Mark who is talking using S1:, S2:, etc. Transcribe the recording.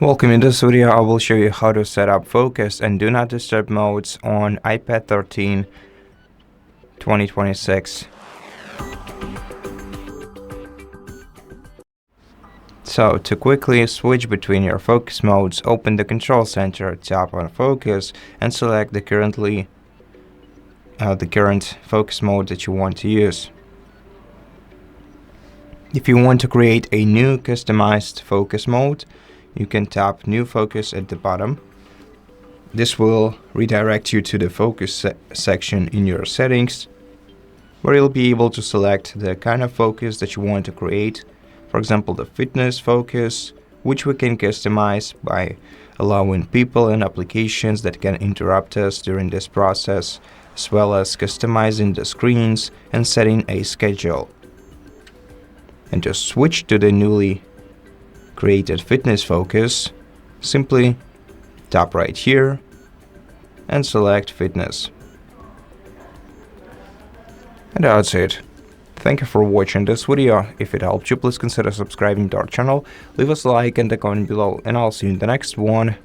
S1: Welcome. In this video, I will show you how to set up focus and do not disturb modes on iPad 13 2026. So to quickly switch between your focus modes, open the control center, tap on focus and select the current focus mode that you want to use. If you want to create a new customized focus mode, you can tap New Focus at the bottom. This will redirect you to the focus section in your settings, where you'll be able to select the kind of focus that you want to create. For example, the fitness focus, which we can customize by allowing people and applications that can interrupt us during this process, as well as customizing the screens and setting a schedule. And to switch to the newly created fitness focus, simply tap right here and select fitness. And that's it. Thank you for watching this video. If it helped you, please consider subscribing to our channel, leave us a like and a comment below, and I'll see you in the next one.